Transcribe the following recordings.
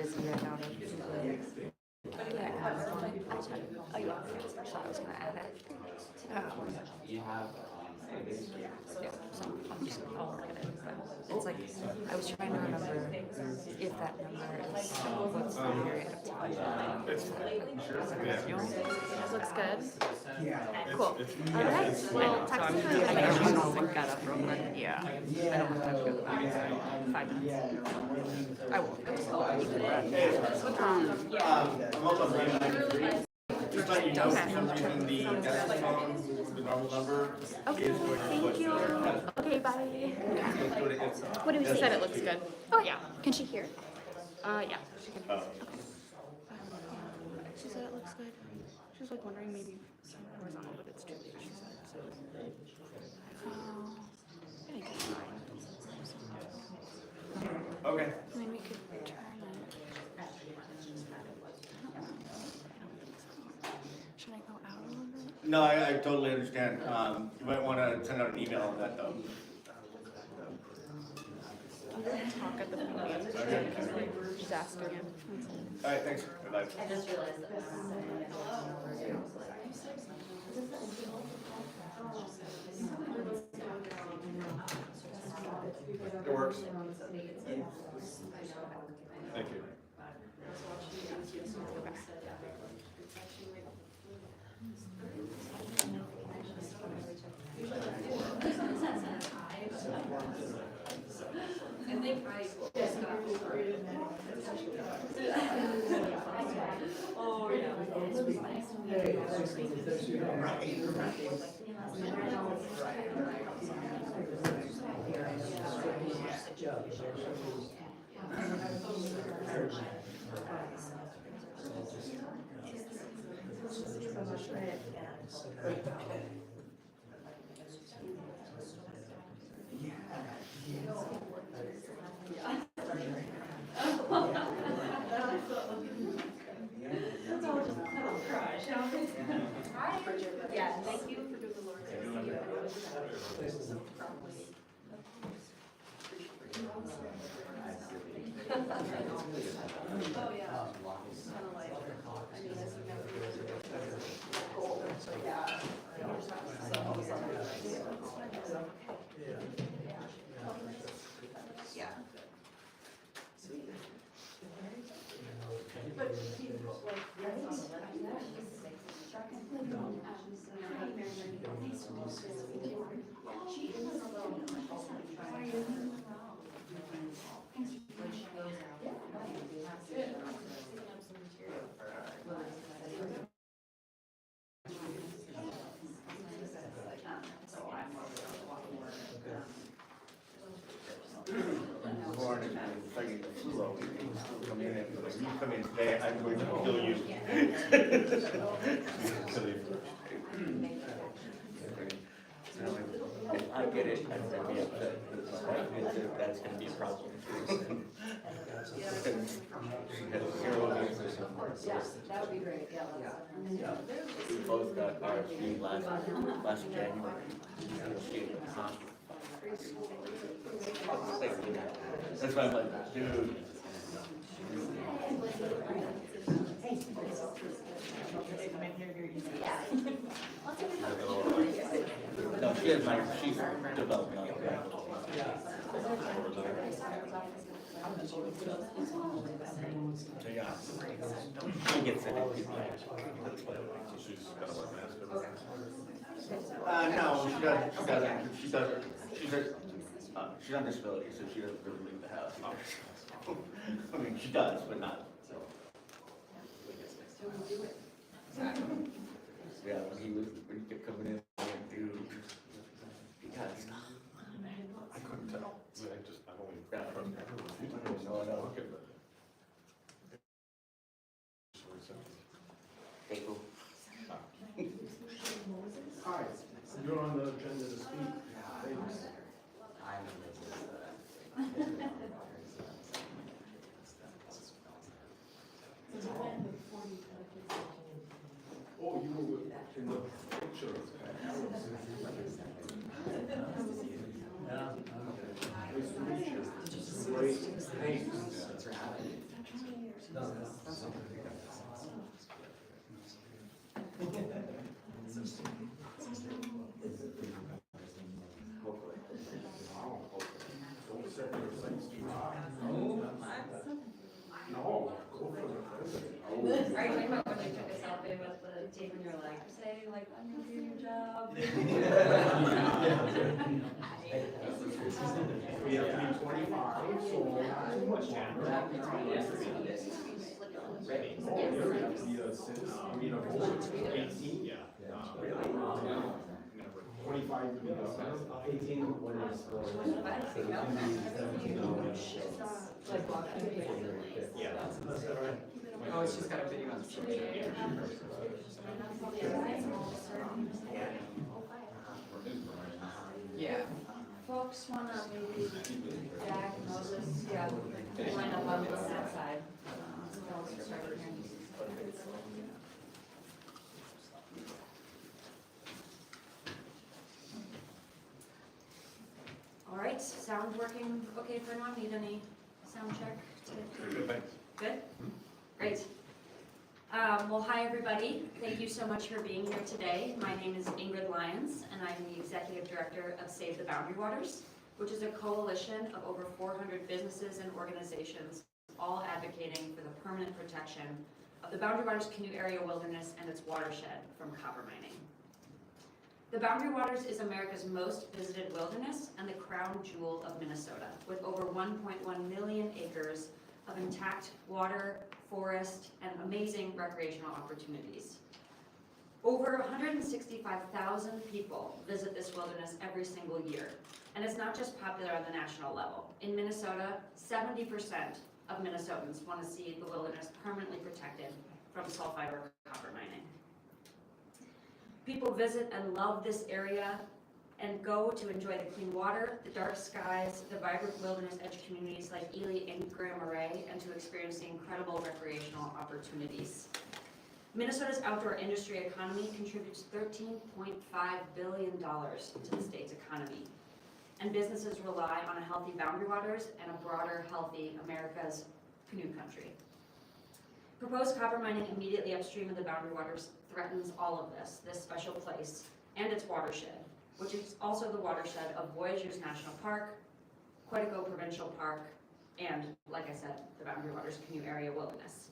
busy right now. I'll check. Oh yeah, so I was gonna add it. Yeah, so I'll work at it. But it's like I was trying to remember if that number is what's the period of time. This looks good. Cool. All right. Well, text me when you I finish. think I'll look that up real quick. Yeah. I don't have time to go to the bathroom. 5 minutes. I won't. You can run. Just let you know, for some reason, the desk phone, the normal number Okay, is going to thank put. you. Okay, bye. What did we say? Said it looks good. Oh yeah. Can she hear? Yeah. She can. Oh. Okay. She said it looks good. She was like wondering maybe horizontal, but it's too big. She said so. I think it's fine. Okay. I mean, we could turn it. Should I go out a little bit? No, I totally understand. You might want to send out an email on that though. Talk at the meeting. Just ask her. All right, thanks. Bye. I just realized that. It works. Thank you. I think I just got over it. Oh, yeah, thank you for doing the Lord's Oh, yeah. Kind of like, I mean, as you never yeah. But people like, Born and fighting the flu all week. Come in and like, you come in today, I'm going to kill you. If I get it, I'm gonna be upset, because my wife is, that's gonna be a problem. She has 0 days or something. Yeah, that would be great, yeah. We both got RSV last January. She was in the hospital. That's why I'm like, dude. No, she has she's developing on it. So yeah. She gets it. No, she doesn't. She's on disability, so she doesn't really leave the house. I mean, she does, but not. So. Yeah, when he kept coming in, dude, because I couldn't tell. I've only Yeah. from No, I know. Hey, cool. Hi, you're on the agenda to speak. Thanks. Oh, you were in the picture. Nice to meet you. Great, thanks. Dave, when you're like, say, like, I'm gonna do your job. We have to be 25, so not too much longer. Ready. Oh, yeah, we have to be a full 18, yeah. Really? 25 to be the 18 when it's Oh, it's just got a video on the screen. Yeah. Folks wanna maybe Jack, Moses, yeah, line up on that side. All right, sound working okay for anyone? Need any sound check? Good? Great. Well, hi, everybody. Thank you so much for being here today. My name is Ingrid Lyons, and I'm the Executive Director of Save the Boundary Waters, which is a coalition of over 400 businesses and organizations, all advocating for the permanent protection of the Boundary Waters Canoe Area Wilderness and its watershed from copper mining. The Boundary Waters is America's most visited wilderness and the crown jewel of Minnesota, with over 1.1 million acres of intact water, forest, and amazing recreational opportunities. Over 165,000 people visit this wilderness every single year, and it's not just popular on the national level. In Minnesota, 70% of Minnesotans want to see the wilderness permanently protected from sulfide or copper mining. People visit and love this area and go to enjoy the clean water, the dark skies, the vibrant wilderness edge communities like Ely and Grand Marais, and to experience the incredible recreational opportunities. Minnesota's outdoor industry economy contributes $13.5 billion to the state's economy, and businesses rely on a healthy Boundary Waters and a broader, healthy America's canoe country. Proposed copper mining immediately upstream of the Boundary Waters threatens all of this special place, and its watershed, which is also the watershed of Voyageurs National Park, Quetico Provincial Park, and, like I said, the Boundary Waters Canoe Area Wilderness.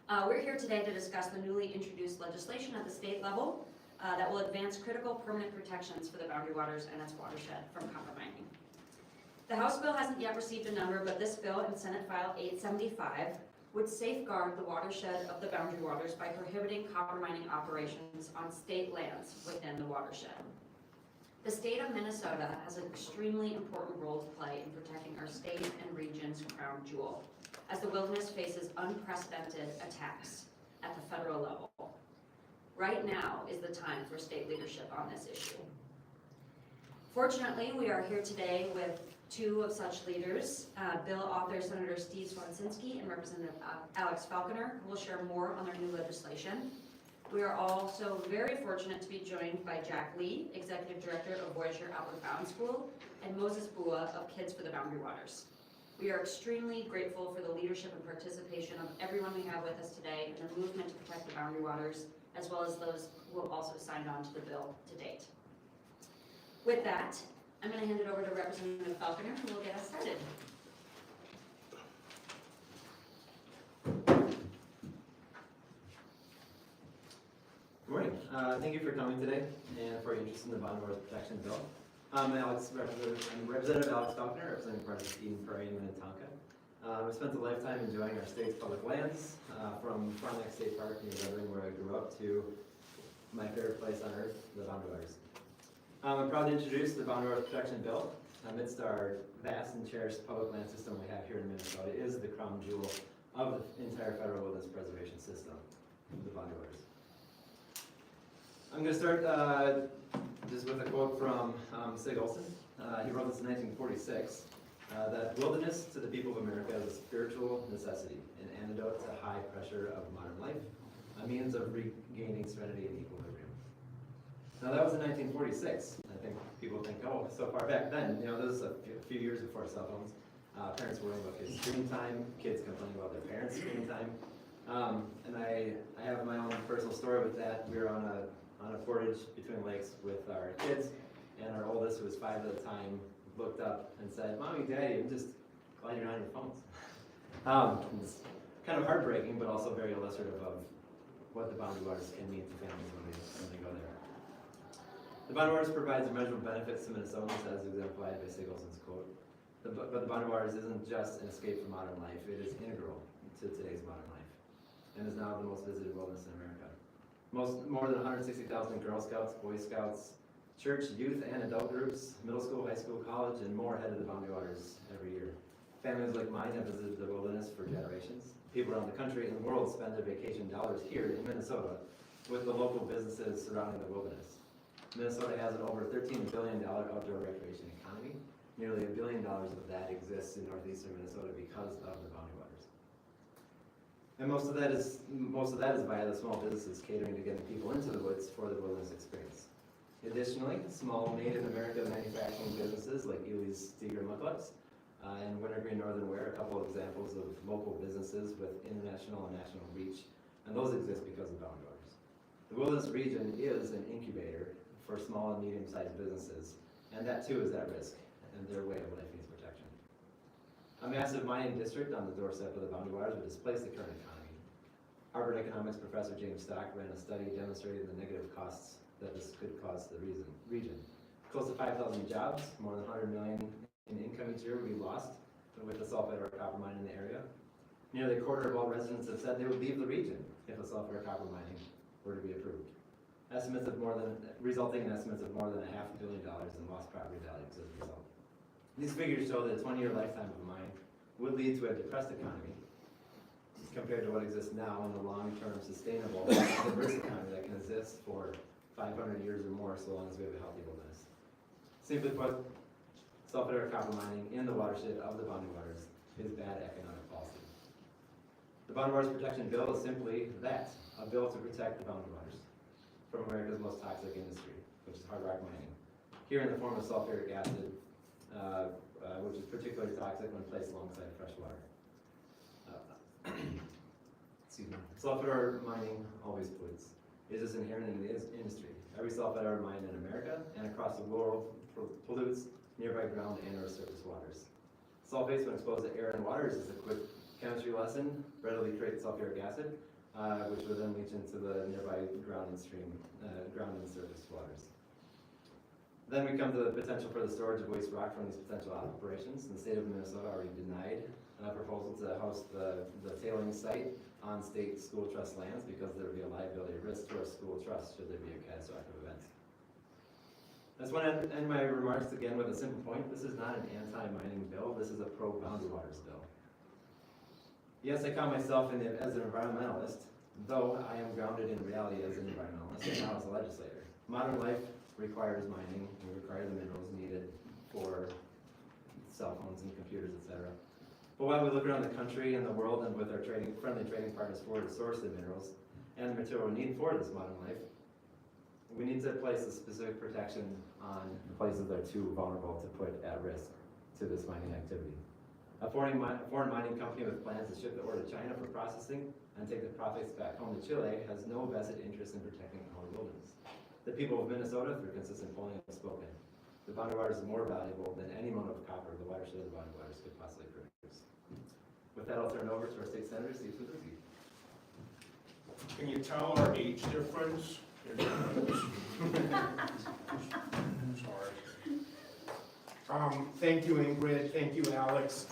We're here today to discuss the newly introduced legislation at the state level that will advance critical permanent protections for the Boundary Waters and its watershed from copper mining. The House bill hasn't yet received a number, but this bill in Senate File 875 would safeguard the watershed of the Boundary Waters by prohibiting copper mining operations on state lands within the watershed. The state of Minnesota has an extremely important role to play in protecting our state and region's crown jewel, as the wilderness faces unprecedented attacks at the federal level. Right now is the time for state leadership on this issue. Fortunately, we are here today with two of such leaders, bill author Senator Steve Cwodzinski and Representative Alex Falconer, who will share more on their new legislation. We are also very fortunate to be joined by Jack Lee, Executive Director of Voyageur Outward Bound School, and Moses Bua of Kids for the Boundary Waters. We are extremely grateful for the leadership and participation of everyone we have with us today in the movement to protect the Boundary Waters, as well as those who have also signed on to the bill to date. With that, I'm going to hand it over to Representative Falconer, who will get us started. Good morning. Thank you for coming today and for your interest in the Boundary Waters Protection Bill. I'm Representative Alex Falconer, representing Project Eden Prairie in Minnetonka. I spent a lifetime enjoying our state's public lands, from Frontenac State Park near Redring, where I grew up, to my favorite place on earth, the Boundary Waters. I'm proud to introduce the Boundary Waters Protection Bill. Amidst our vast and cherished public land system we have here in Minnesota, it is the crown jewel of the entire federal wilderness preservation system, the Boundary Waters. I'm going to start just with a quote from Sig Olson. He wrote this in 1946, that wilderness to the people of America is a spiritual necessity, an antidote to high pressure of modern life, a means of regaining serenity and equilibrium. Now that was in 1946. I think people think, oh, so far back then. You know, this is a few years before cell phones. Parents worrying about kids' screen time, kids complaining about their parents' screen time. And I have my own personal story with that. We were on a portage between lakes with our kids, and our oldest, who was 5 at the time, looked up and said, "Mommy, Daddy, I'm just glad you're not on your phones." It's kind of heartbreaking, but also very illustrative of what the boundary waters can mean to families when they go there. The boundary waters provides measurable benefits to Minnesotans as exemplified by Cwodzinski's quote. But the boundary waters isn't just an escape from modern life, it is integral to today's modern life, and is now the most visited wilderness in America. More than 160,000 Girl Scouts, Boy Scouts, church, youth, and adult groups, middle school, high school, college, and more head to the boundary waters every year. Families like mine have visited the wilderness for generations. People around the country and the world spend their vacation dollars here in Minnesota with the local businesses surrounding the wilderness. Minnesota has an over $13 billion outdoor recreation economy. Nearly $1 billion of that exists in northeastern Minnesota because of the boundary waters. And most of that is via the small businesses catering to getting people into the woods for the wilderness experience. Additionally, small Made in America manufacturing businesses like Ely's Steger Mudlucks and Wintergreen Northern Wear, a couple of examples of local businesses with international and national reach, and those exist because of boundary waters. The wilderness region is an incubator for small and medium-sized businesses, and that too is at risk, and their way of life needs protection. A massive mining district on the doorstep of the boundary waters would displace the current economy. Harvard economics professor James Stock ran a study demonstrating the negative costs that this could cause to the region. Close to 5,000 jobs, more than 100 million in income each year would be lost with the sulfide or copper mine in the area. Nearly a quarter of all residents have said they would leave the region if a sulfide or copper mining were to be approved. Resulting in estimates of more than $500 million in lost property values as a result. These figures show that a 20-year lifetime of a mine would lead to a depressed economy compared to what exists now in the long-term sustainable diverse economy that can exist for 500 years or more so long as we have a healthy wilderness. Simply put, sulfide or copper mining in the watershed of the boundary waters is bad economic policy. The Boundary Waters Protection Bill is simply that, a bill to protect the boundary waters from America's most toxic industry, which is hard rock mining, here in the form of sulfuric acid, which is particularly toxic when placed alongside fresh water. Excuse me. Sulfide ore mining always pollutes. It is inherent in the industry. Every sulfide ore mine in America and across the world pollutes nearby ground and or surface waters. Sulfates, when exposed to air and water, is just a quick chemistry lesson, readily create sulfuric acid, which will then leach into the nearby ground and surface waters. Then we come to the potential for the storage of waste rock from these potential operations. And the state of Minnesota already denied a proposal to host the tailing site on state school trust lands because there would be a liability risk to our school trust should there be a catastrophic event. I just want to end my remarks again with a simple point. This is not an anti-mining bill. This is a pro-boundary waters bill. Yes, I count myself as an environmentalist, though I am grounded in reality as an environmentalist and now as a legislator. Modern life requires mining. We require the minerals needed for cell phones and computers, etc. But while we look around the country and the world and with our friendly trading partners for to source the minerals and the material we need for this modern life, we need to place a specific protection on the places that are too vulnerable to put at risk to this mining activity. A foreign mining company with plans to ship the ore to China for processing and take the profits back home to Chile has no vested interest in protecting our wilderness. The people of Minnesota, through consistent polling, have spoken. The boundary waters is more valuable than any amount of copper the watershed of the boundary waters could possibly produce. With that, I'll turn it over to our state senator, Steve Cwodzinski. Can you tell our age difference? Sorry. Thank you, Ingrid. Thank you, Alex.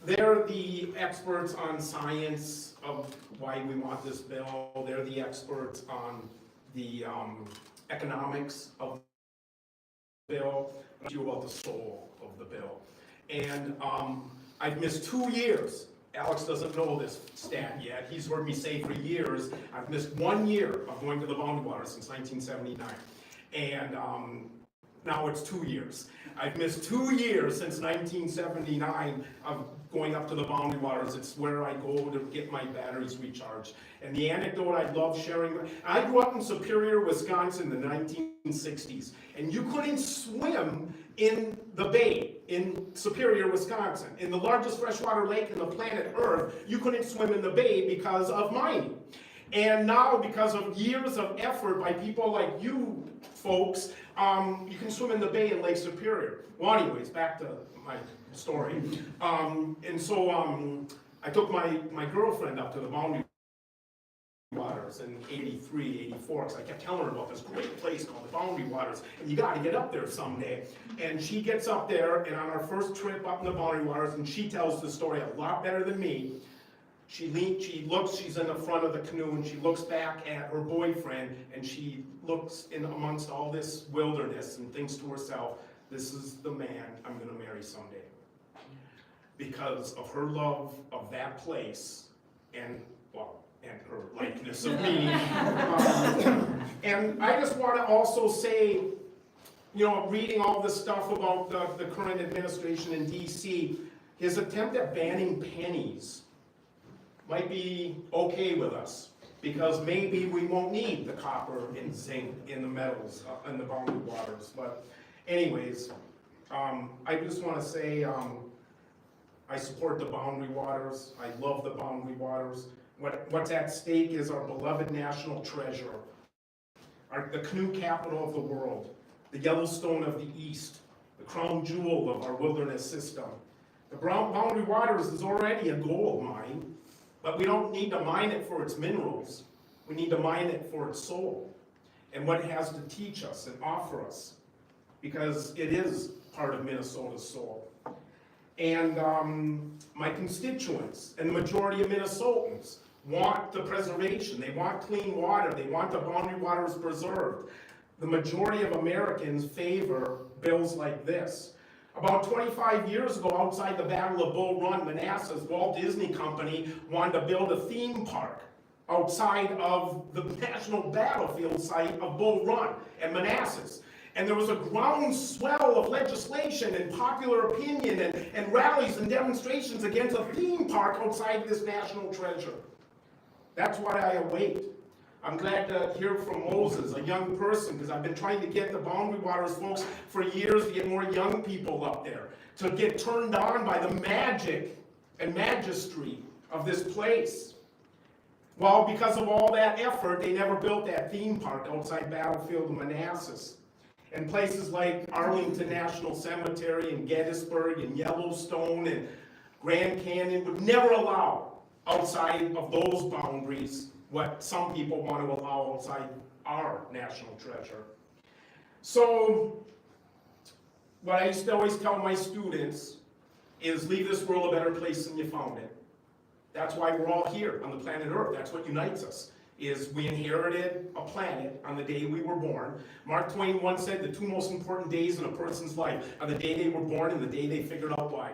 They're the experts on science of why we want this bill. They're the experts on the economics of the bill. I'll tell you about the soul of the bill. And I've missed 2 years. Alex doesn't know this stat yet. He's heard me say for years, I've missed 1 year of going to the boundary water since 1979. And now it's 2 years. I've missed 2 years since 1979 of going up to the boundary waters. It's where I go to get my batteries recharged. And the anecdote I love sharing, I grew up in Superior, Wisconsin in the 1960s. And you couldn't swim in the bay in Superior, Wisconsin. In the largest freshwater lake in the planet Earth, you couldn't swim in the bay because of mining. And now, because of years of effort by people like you folks, you can swim in the bay in Lake Superior. Well, anyways, back to my story. And so I took my girlfriend up to the boundary Waters in 83, 84, because I kept telling her about this great place called the Boundary Waters, and you got to get up there someday. And she gets up there, and on our first trip up in the Boundary Waters, and she tells the story a lot better than me. She's in the front of the canoe, and she looks back at her boyfriend, and she looks in amongst all this wilderness and thinks to herself, this is the man I'm going to marry someday. Because of her love of that place, and her likeness of me. And I just want to also say, reading all this stuff about the current administration in DC, his attempt at banning pennies might be okay with us, because maybe we won't need the copper and zinc in the metals in the Boundary Waters. But anyways, I just want to say I support the Boundary Waters. I love the Boundary Waters. What's at stake is our beloved national treasure, the canoe capital of the world, the Yellowstone of the East, the crown jewel of our wilderness system. The Boundary Waters is already a gold mine, but we don't need to mine it for its minerals. We need to mine it for its soul and what it has to teach us and offer us, because it is part of Minnesota's soul. And my constituents and the majority of Minnesotans want the preservation. They want clean water. They want the Boundary Waters preserved. The majority of Americans favor bills like this. About 25 years ago, outside the Battle of Bull Run, Manassas, Walt Disney Company wanted to build a theme park outside of the national battlefield site of Bull Run and Manassas. And there was a groundswell of legislation and popular opinion and rallies and demonstrations against a theme park outside this national treasure. That's what I await. I'm glad to hear from Moses, a young person, because I've been trying to get the Boundary Waters folks for years to get more young people up there, to get turned on by the magic and majesty of this place. Well, because of all that effort, they never built that theme park outside Battlefield Manassas. And places like Arlington National Cemetery and Gettysburg and Yellowstone and Grand Canyon would never allow outside of those boundaries what some people want to allow outside our national treasure. So, what I used to always tell my students is leave this world a better place than you found it. That's why we're all here on the planet Earth. That's what unites us, is we inherited a planet on the day we were born. Mark Twain once said the two most important days in a person's life are the day they were born and the day they figured out why.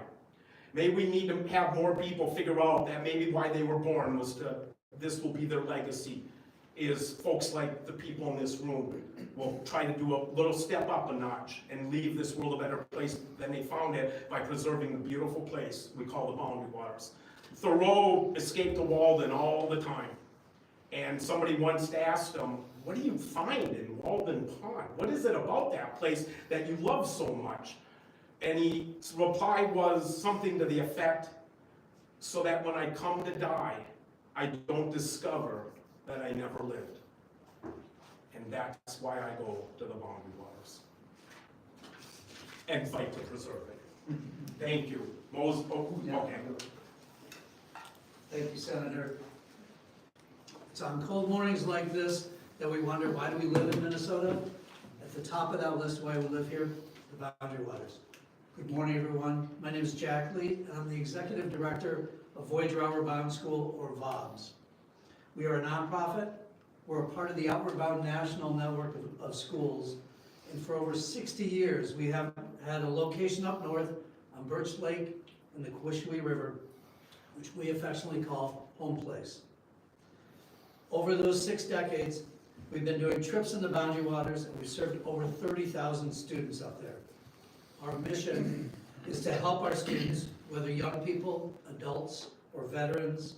Maybe we need to have more people figure out that maybe why they were born was this will be their legacy, is folks like the people in this room will try to do a little step up a notch and leave this world a better place than they found it by preserving the beautiful place we call the Boundary Waters. Thoreau escaped to Walden all the time. And somebody once asked him, what do you find in Walden Pond? What is it about that place that you love so much? And his reply was something to the effect, so that when I come to die, I don't discover that I never lived. And that's why I go to the Boundary Waters and fight to preserve it. Thank you. Moses, okay. Thank you, Senator. It's on cold mornings like this that we wonder, why do we live in Minnesota? At the top of that list, why we live here, the Boundary Waters. Good morning, everyone. My name is Jack Lee, and I'm the Executive Director of Voyager Outward Bound School, or VOBS. We are a nonprofit. We're a part of the Outward Bound National Network of Schools, and for over 60 years, we have had a location up north on Birch Lake and the Kwishwi River, which we affectionately call home place. Over those 6 decades, we've been doing trips in the Boundary Waters, and we've served over 30,000 students up there. Our mission is to help our students, whether young people, adults, or veterans,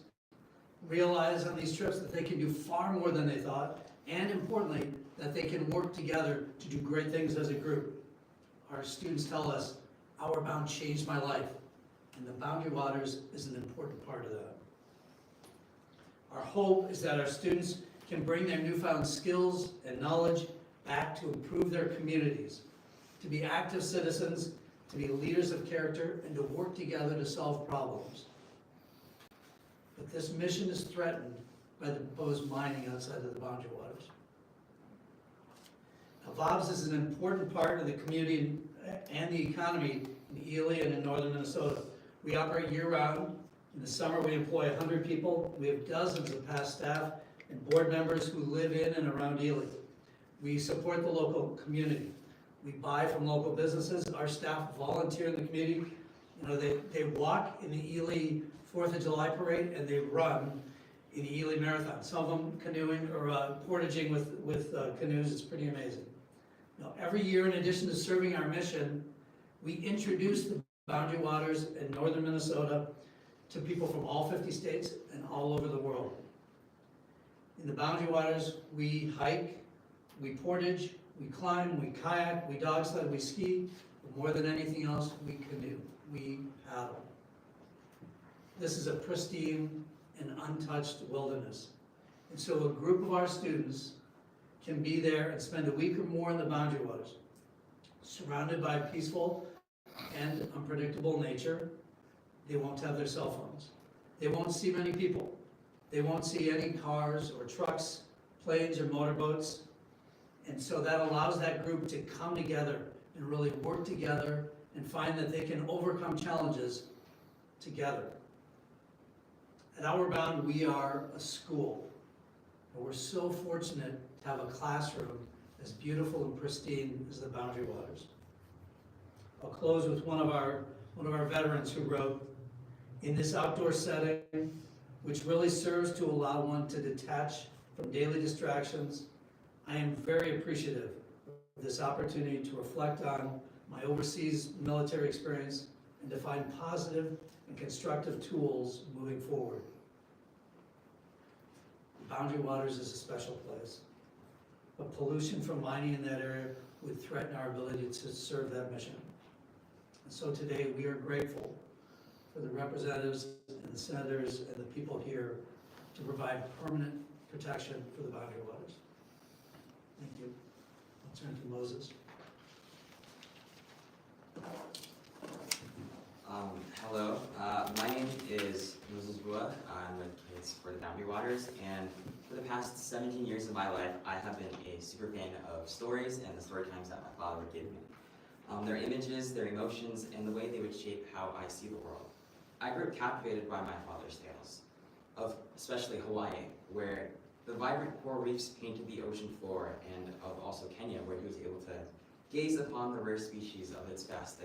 realize on these trips that they can do far more than they thought, and importantly, that they can work together to do great things as a group. Our students tell us, Outward Bound changed my life, and the Boundary Waters is an important part of that. Our hope is that our students can bring their newfound skills and knowledge back to improve their communities, to be active citizens, to be leaders of character, and to work together to solve problems. But this mission is threatened by the proposed mining outside of the boundary waters. Now, VOBS is an important part of the community and the economy in Ely and in northern Minnesota. We operate year-round. In the summer, we employ 100 people. We have dozens of past staff and board members who live in and around Ely. We support the local community. We buy from local businesses. Our staff volunteer in the community. You know, they walk in the Ely 4th of July parade and they run in the Ely Marathon. Some of them canoeing or portaging with canoes. It's pretty amazing. Now, every year, in addition to serving our mission, we introduce the boundary waters in northern Minnesota to people from all 50 states and all over the world. In the boundary waters, we hike, we portage, we climb, we kayak, we dog sled, we ski, but more than anything else, we canoe, we paddle. This is a pristine and untouched wilderness. And so a group of our students can be there and spend a week or more in the boundary waters, surrounded by peaceful and unpredictable nature. They won't have their cell phones. They won't see many people. They won't see any cars or trucks, planes or motorboats. And so that allows that group to come together and really work together and find that they can overcome challenges together. At Outward Bound, we are a school. And we're so fortunate to have a classroom as beautiful and pristine as the boundary waters. I'll close with one of our veterans who wrote, "In this outdoor setting, which really serves to allow one to detach from daily distractions, I am very appreciative of this opportunity to reflect on my overseas military experience and to find positive and constructive tools moving forward." Boundary Waters is a special place, but pollution from mining in that area would threaten our ability to serve that mission. And so today we are grateful for the representatives and the senators and the people here to provide permanent protection for the boundary waters. Thank you. I'll turn to Moses. Hello, my name is Moses Bua. I'm with Kids for the Boundary Waters, and for the past 17 years of my life, I have been a super fan of stories and the story times that my father would give me. Their images, their emotions, and the way they would shape how I see the world. I grew up captivated by my father's tales, of especially Hawaii, where the vibrant coral reefs painted the ocean floor, and of also Kenya, where he was able to gaze upon the rare species of its vast